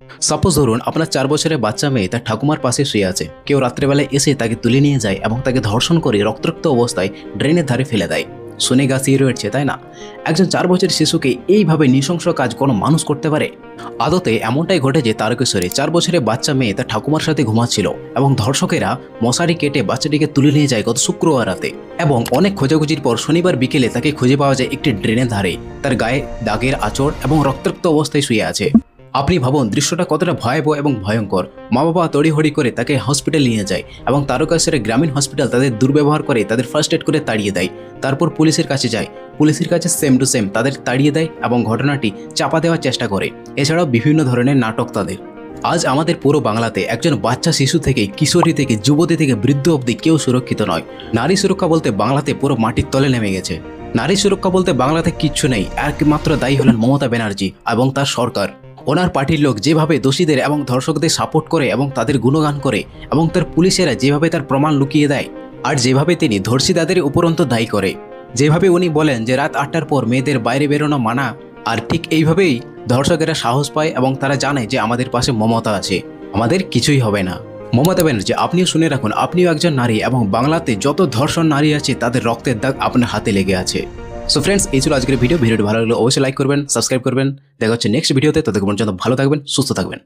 Suppose ধরুন আপনার 4 বছরের বাচ্চা মেয়ে তার ঠাকুমার পাশে শুয়ে আছে, কেউ রাত্রেবেলায় এসে তাকে তুলে নিয়ে যায় এবং তাকে ধর্ষণ করে রক্তাক্ত অবস্থায় ড্রেনের ধারে ফেলে দেয়। শুনে গা শিউরে উঠছে, তাই না? একজন 4 বছরের শিশুকে এইভাবে নৃশংস কাজ কোনো মানুষ করতে পারে? আদতে এমনটাই ঘটেছে তারকেশ্বরে। 4 বছরের বাচ্চা মেয়ে তার ঠাকুমার সাথে ঘুমাচ্ছিল এবং ধর্ষকেরা মশারি কেটে বাচ্চাটিকে তুলে নিয়ে যায় গত শুক্রবার রাতে। এবং অনেক খোঁজাখুঁজির পর শনিবার বিকেলে তাকে খুঁজে পাওয়া যায় একটি ড্রেনের ধারে। তার গায়ে দাগের আঁচড় এবং রক্তাক্ত অবস্থায় শুয়ে আছে। আপনি ভাবুন দৃশ্যটা কতটা ভয়াবহ এবং ভয়ঙ্কর। মা বাবা তড়িঘড়ি করে তাকে হসপিটাল নিয়ে যায় এবং তারকেশ্বরের গ্রামীণ হসপিটাল তাদের দুর্ব্যবহার করে তাদের ফার্স্ট এড করে তাড়িয়ে দেয়। তারপর পুলিশের কাছে যায়, পুলিশের কাছে সেম টু সেম তাদের তাড়িয়ে দেয় এবং ঘটনাটি চাপা দেওয়ার চেষ্টা করে। এছাড়াও বিভিন্ন ধরনের নাটক তাদের। আজ আমাদের পুরো বাংলাতে একজন বাচ্চা শিশু থেকে কিশোরী থেকে যুবতী থেকে বৃদ্ধ অবধি কেউ সুরক্ষিত নয়। নারী সুরক্ষা বলতে বাংলাতে পুরো মাটির তলে নেমে গেছে। নারী সুরক্ষা বলতে বাংলাতে কিচ্ছু নেই। একমাত্র দায়ী হলেন মমতা ব্যানার্জি এবং তার সরকার। ওনার পার্টির লোক যেভাবে দোষীদের এবং ধর্ষকদের সাপোর্ট করে এবং তাদের গুণগান করে এবং তার পুলিশেরা যেভাবে তার প্রমাণ লুকিয়ে দেয়, আর যেভাবে তিনি ধর্ষিতাদের উপরন্ত দায়ী করে, যেভাবে উনি বলেন যে রাত 8টার পর মেয়েদের বাইরে বেরোনো মানা, আর ঠিক এইভাবেই ধর্ষকেরা সাহস পায় এবং তারা জানে যে আমাদের পাশে মমতা আছে, আমাদের কিছুই হবে না। মমতা ব্যানার্জি, আপনিও শুনে রাখুন, আপনিও একজন নারী এবং বাংলাতে যত ধর্ষণ নারী আছে তাদের রক্তের দাগ আপনার হাতে লেগে আছে। সো ফ্রেন্ডস, এই ছিল আজকের ভিডিওটি ভালো লাগলে অবশ্যই লাইক করবেন, সাবস্ক্রাইব করবেন। দেখা হচ্ছে নেক্সট ভিডিওতে। ততক্ষণ পর্যন্ত ভালো থাকবেন, সুস্থ থাকবেন।